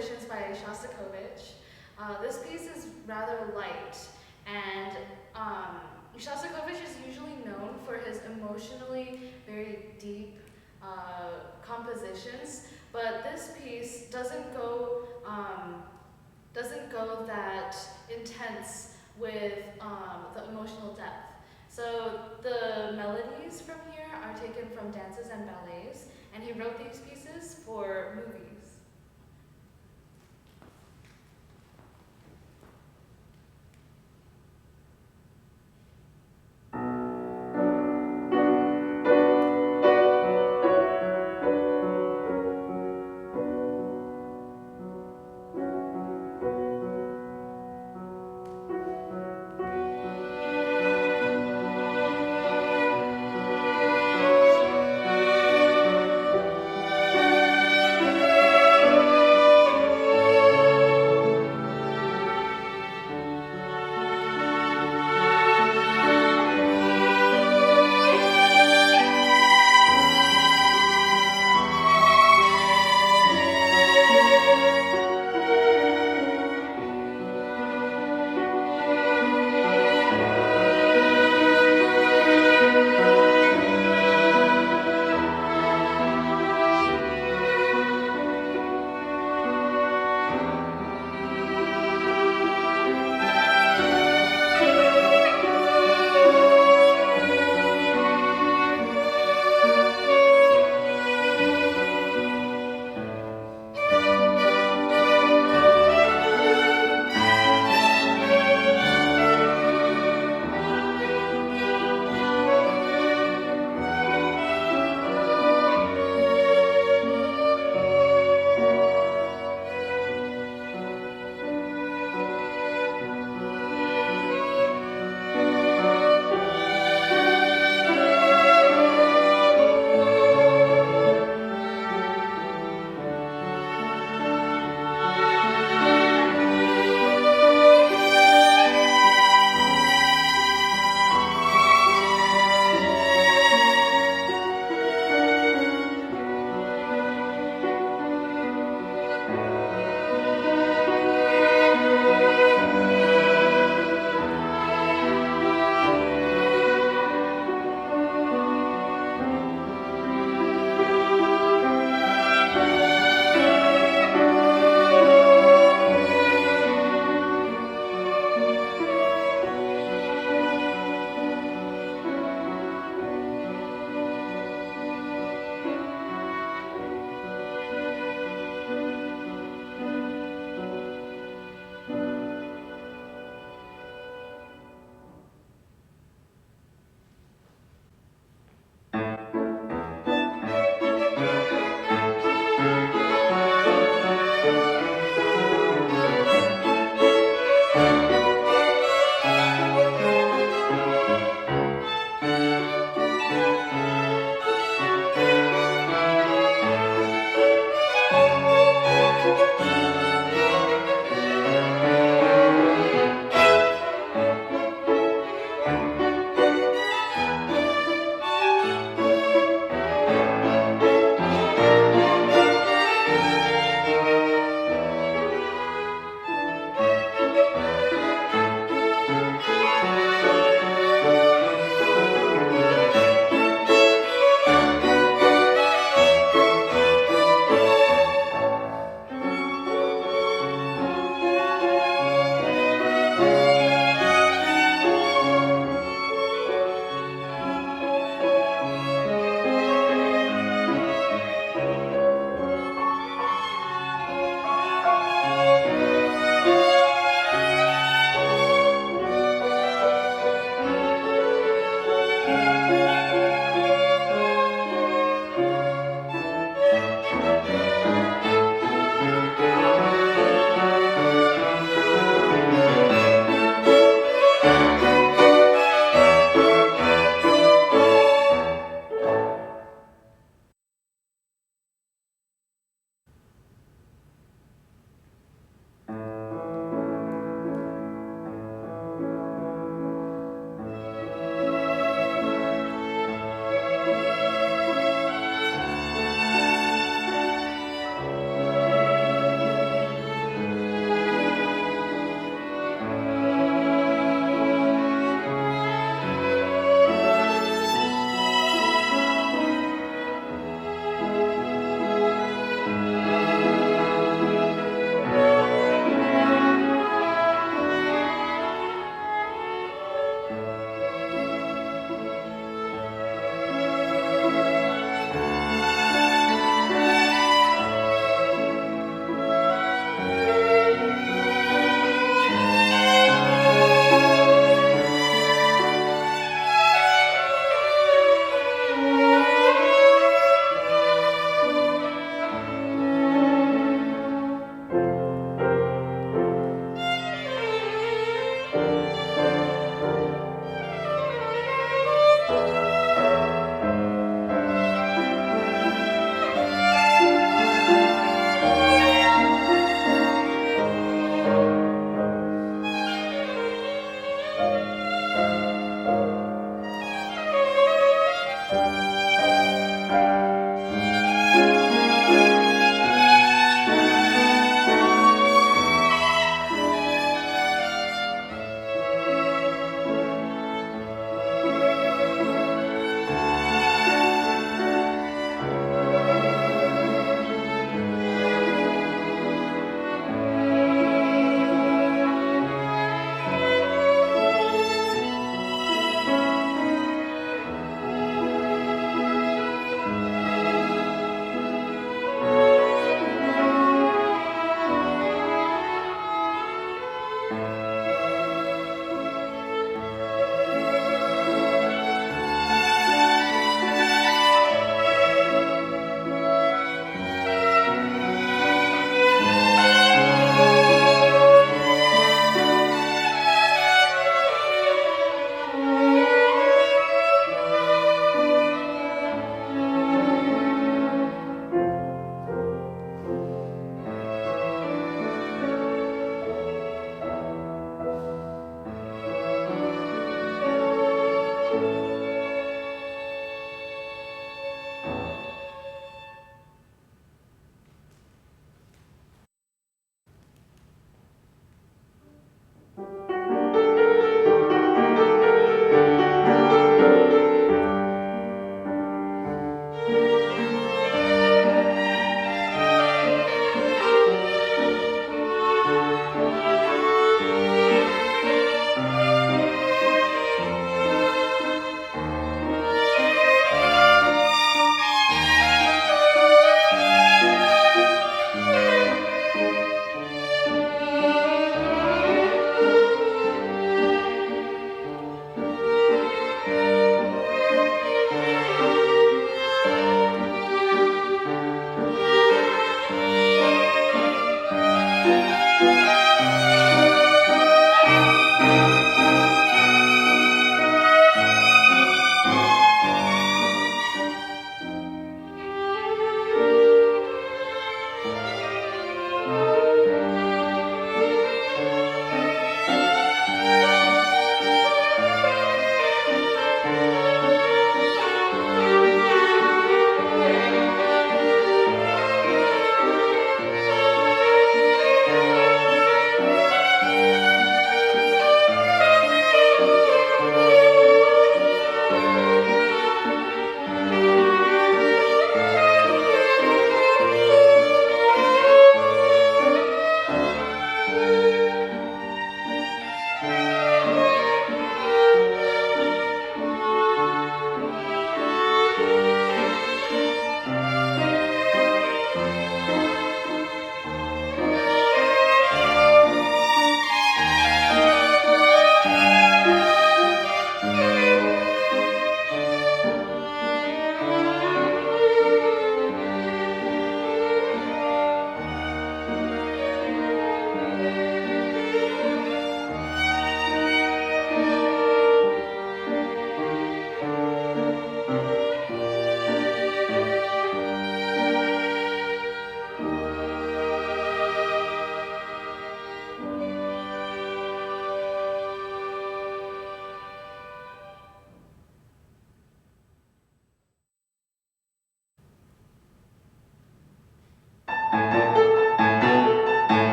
compositions by Shostakovich. This piece is rather light, and Shostakovich is usually known for his emotionally very deep compositions, but this piece doesn't go that intense with the emotional depth. So the melodies from here are taken from dances and ballets, and he wrote these pieces for movies.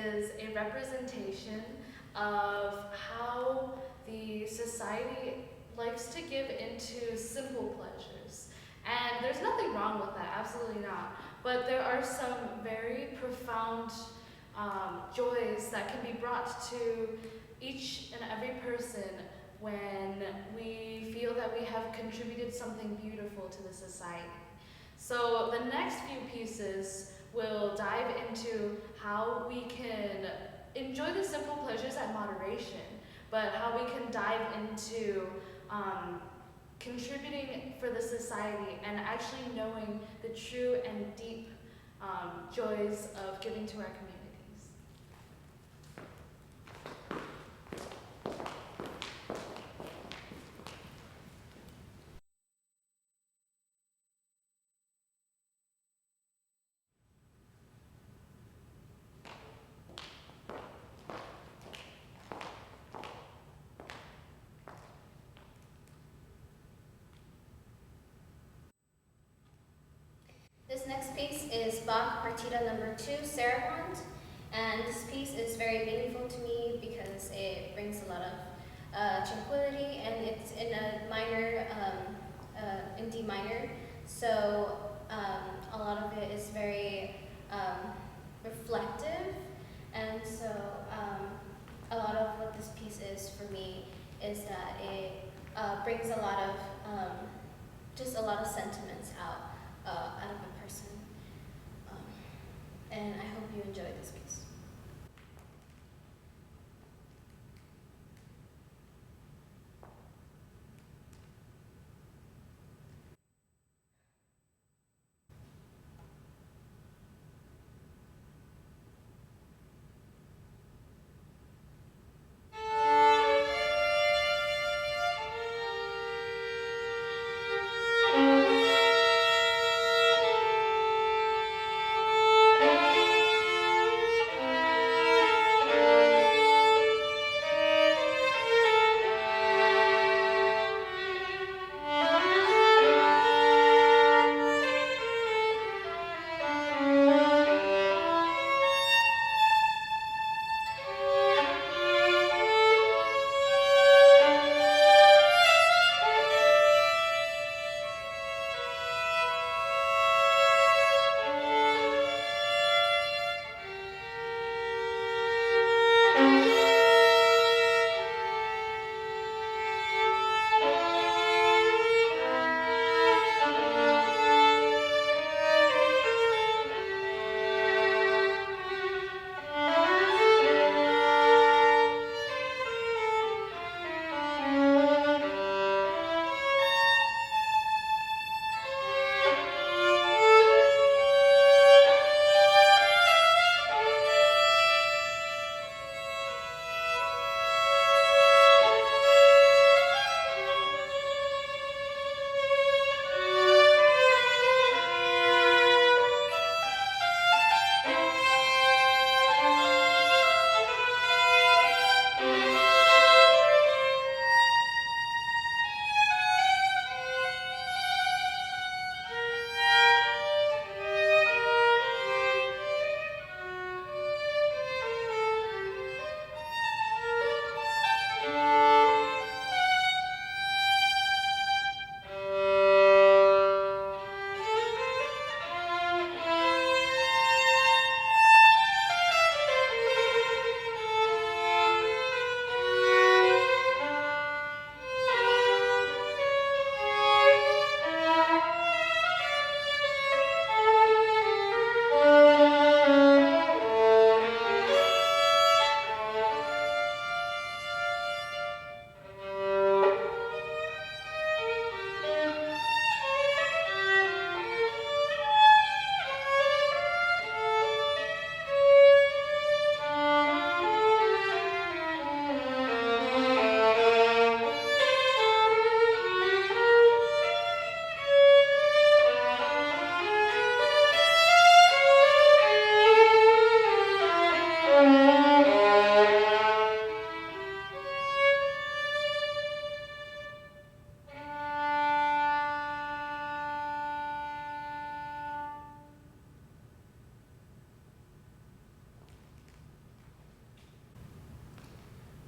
is a representation of how the society likes to give into simple pleasures. And there's nothing wrong with that, absolutely not. But there are some very profound joys that can be brought to each and every person when we feel that we have contributed something beautiful to the society. So the next few pieces will dive into how we can enjoy the simple pleasures at moderation, but how we can dive into contributing for the society and actually knowing the true and deep joys of giving to our communities. This next piece is Bach Partita number 2, Saraband, and this piece is very meaningful to me because it brings a lot of tranquility, and it's in a minor, in D minor, so a lot of it is very reflective, and so a lot of what this piece is for me is that it brings a lot of, just a lot of sentiments out of a person. And I hope you enjoy this piece.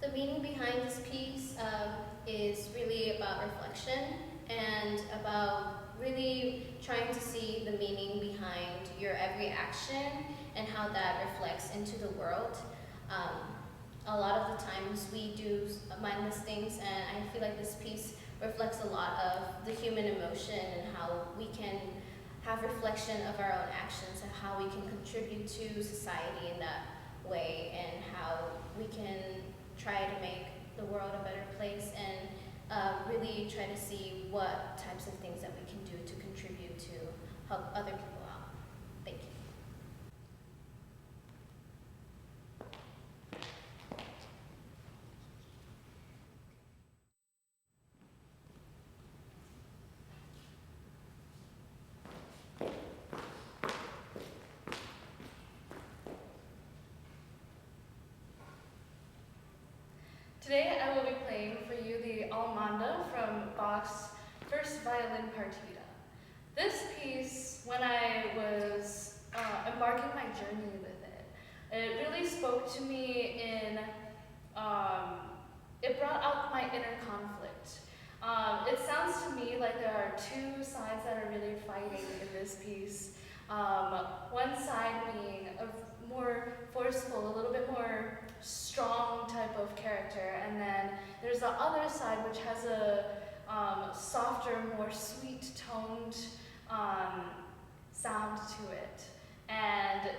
The meaning behind this piece is really about reflection and about really trying to see the meaning behind your every action and how that reflects into the world. A lot of the times we do mindless things, and I feel like this piece reflects a lot of the human emotion and how we can have reflection of our own actions and how we can contribute to society in that way, and how we can try to make the world a better place, and really try to see what types of things that we can do to contribute to help other people out. Thank you. Today I will be playing for you the Allemande from Bach's First Violin Partita. This piece, when I was embarking my journey with it, it really spoke to me in, it brought out my inner conflict. It sounds to me like there are two sides that are really fighting in this piece. One side being a more forceful, a little bit more strong type of character, and then there's the other side which has a softer, more sweet-toned sound to it. And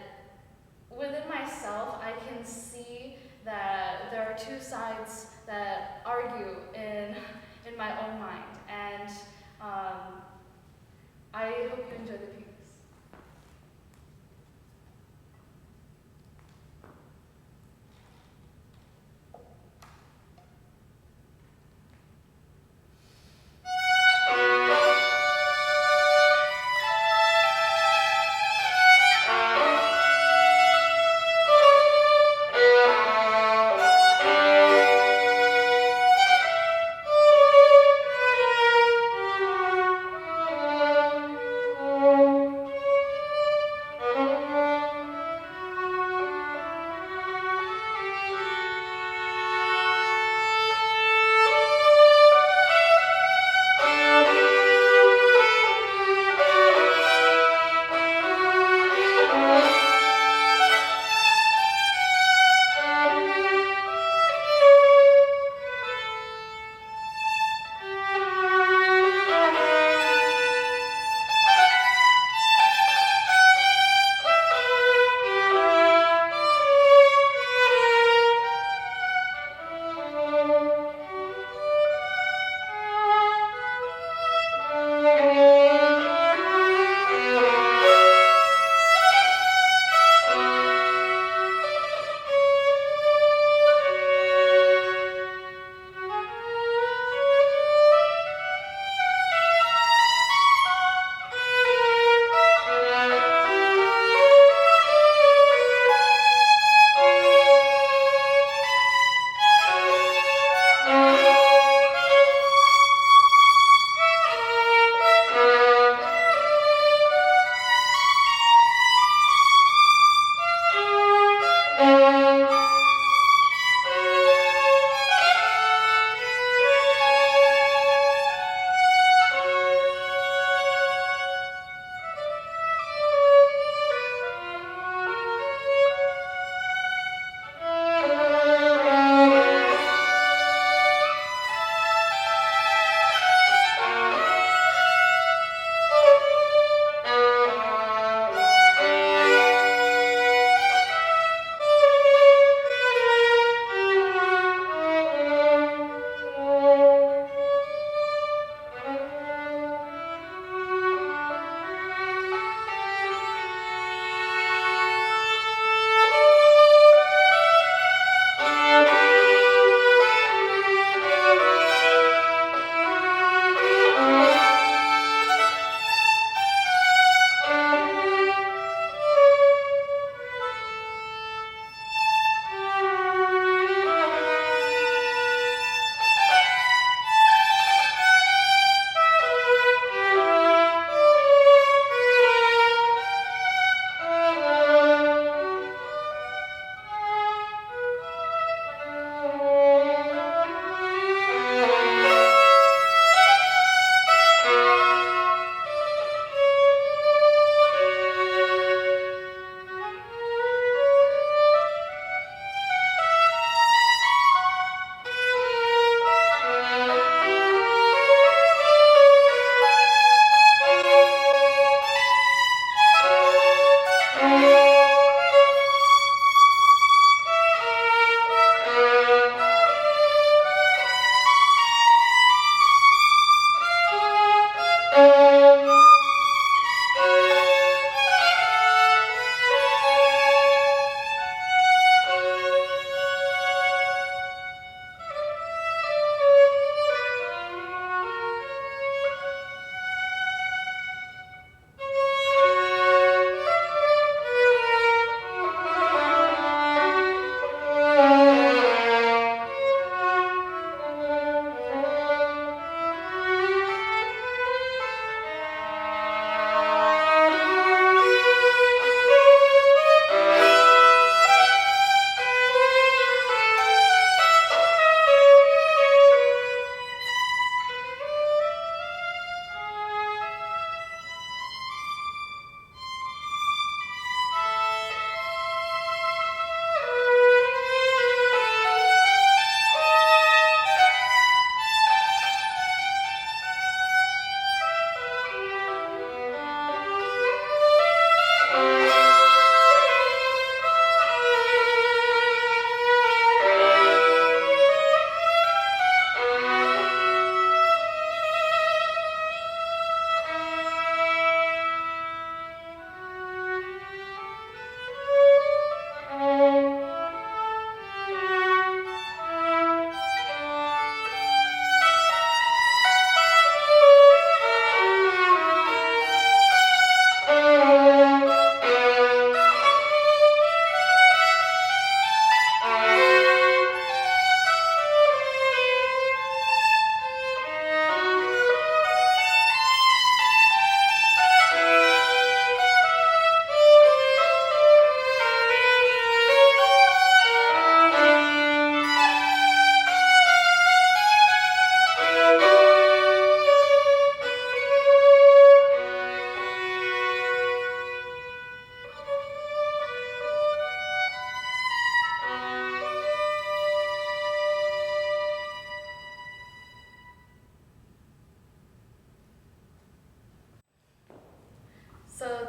within myself, I can see that there are two sides that argue in my own mind, and I hope you enjoy the piece.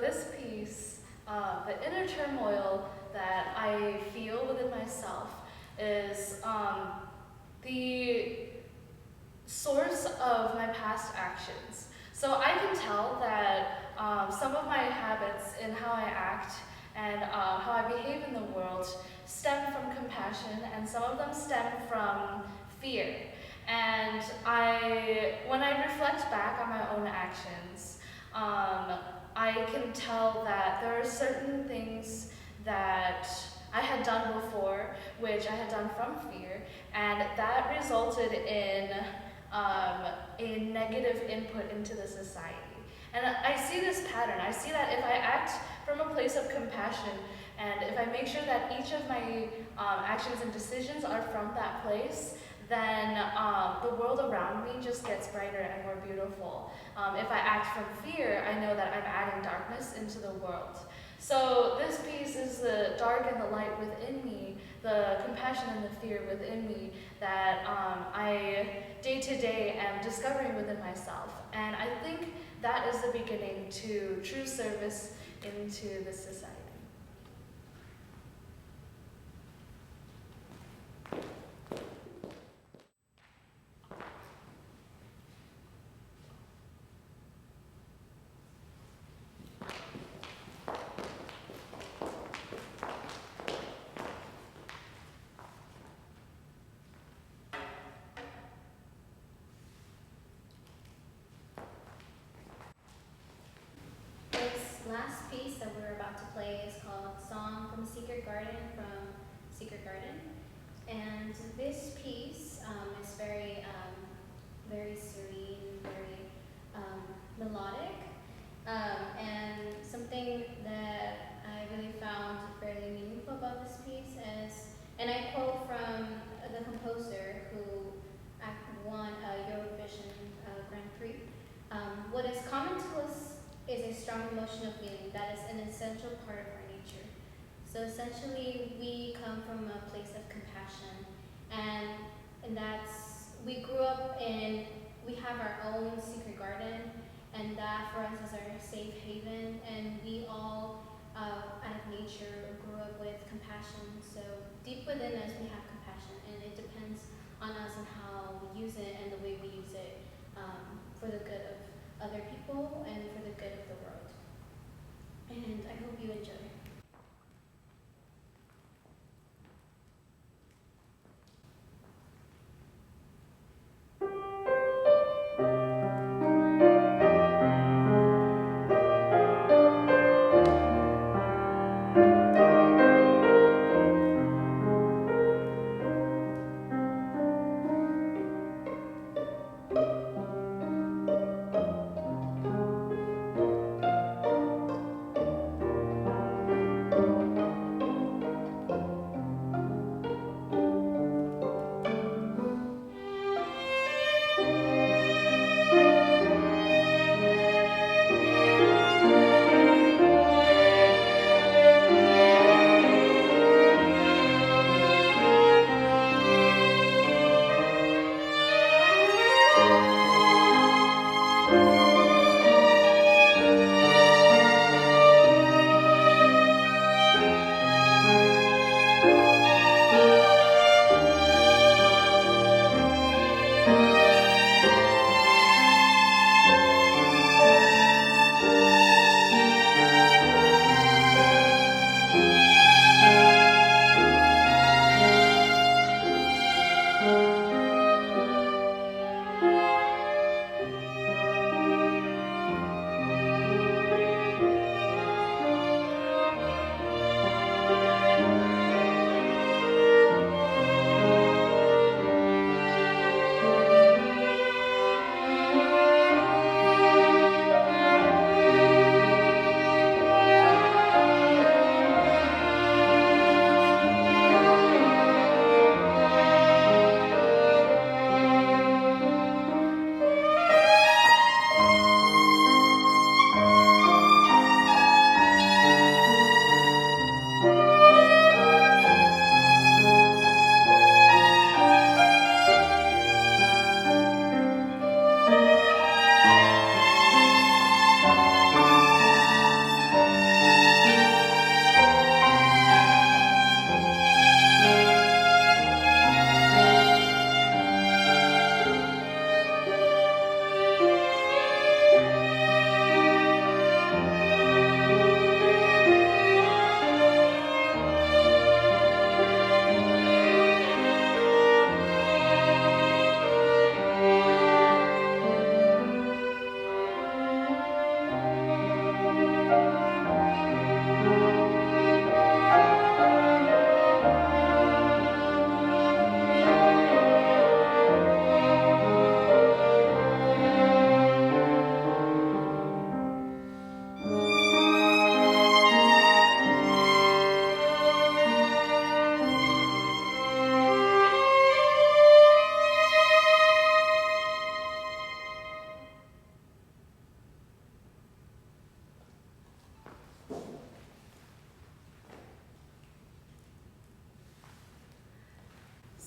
this piece, the inner turmoil that I feel within myself is the source of my past actions. So I can tell that some of my habits in how I act and how I behave in the world stem from compassion, and some of them stem from fear. And when I reflect back on my own actions, I can tell that there are certain things that I had done before, which I had done from fear, and that resulted in a negative input into the society. And I see this pattern. I see that if I act from a place of compassion, and if I make sure that each of my actions and decisions are from that place, then the world around me just gets brighter and more beautiful. If I act from fear, I know that I'm adding darkness into the world. So this piece is the dark and the light within me, the compassion and the fear within me that I day to day am discovering within myself. And I think that is the beginning to true service into this society. This last piece that we're about to play is called Song from Secret Garden from Secret Garden. And this piece is very serene, very melodic. And something that I really found fairly meaningful about this piece is, and I quote from the composer who won a Eurovision Grand Prix, what is common to us is a strong emotional feeling that is an essential part of our nature. So essentially, we come from a place of compassion, and we grew up in, we have our own secret garden, and that for us is our safe haven, and we all, out of nature, grew up with compassion. So deep within us, we have compassion, and it depends on us and how we use it and the way we use it for the good of other people and for the good of the world. And I hope you enjoy.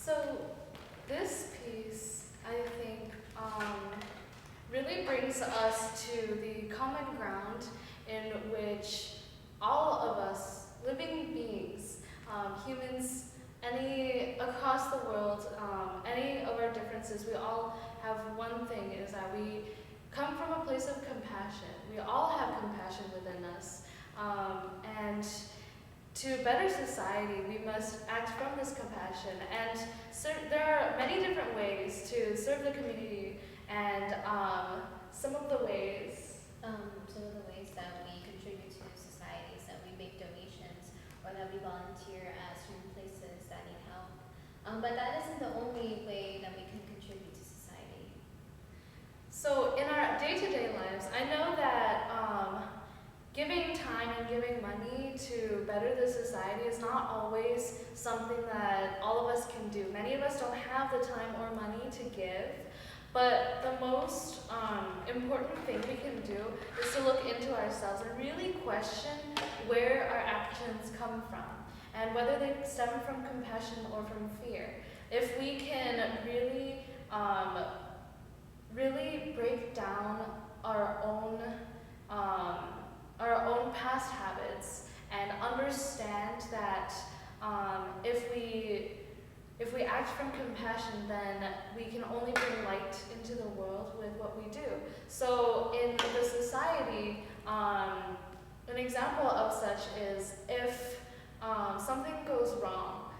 So this piece, I think, really brings us to the common ground in which all of us, living beings, humans, any across the world, any of our differences, we all have one thing, is that we come from a place of compassion. We all have compassion within us. And to better society, we must act from this compassion. And there are many different ways to serve the community, and some of the ways that we contribute to society is that we make donations or that we volunteer at certain places that need help. But that isn't the only way that we can contribute to society. So in our day-to-day lives, I know that giving time and giving money to better the society is not always something that all of us can do. Many of us don't have the time or money to give, but the most important thing we can do is to look into ourselves and really question where our actions come from and whether they stem from compassion or from fear. If we can really break down our own past habits and understand that if we act from compassion, then we can only bring light into the world with what we do. So in the society, an example of such is if something goes wrong,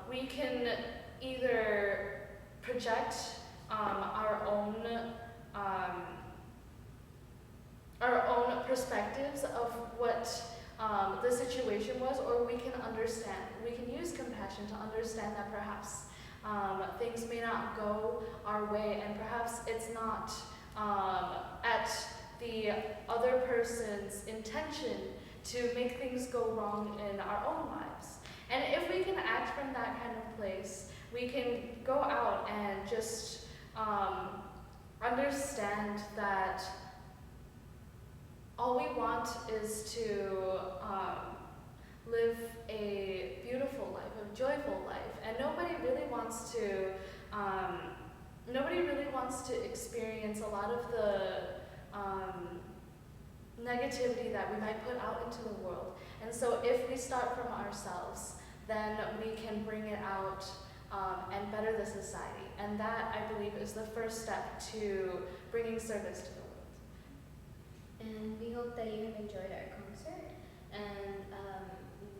we can either project our own perspectives of what the situation was, or we can understand. We can use compassion to understand that perhaps things may not go our way, and perhaps it's not at the other person's intention to make things go wrong in our own lives. And if we can act from that kind of place, we can go out and just understand that all we want is to live a beautiful life, a joyful life, and nobody really wants to experience a lot of the negativity that we might put out into the world. And so if we start from ourselves, then we can bring it out and better the society. And that, I believe, is the first step to bringing service to the world. And we hope that you have enjoyed our concert, and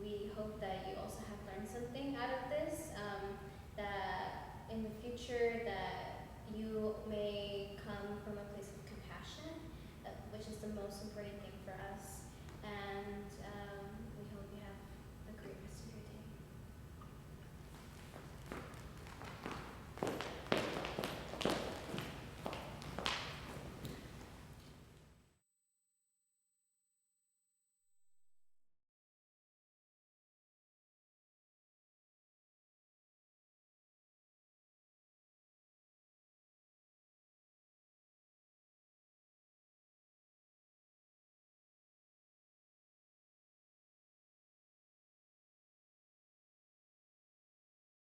we hope that you also have learned something out of this, that in the future that you may come from a place of compassion, which is the most important thing for us. And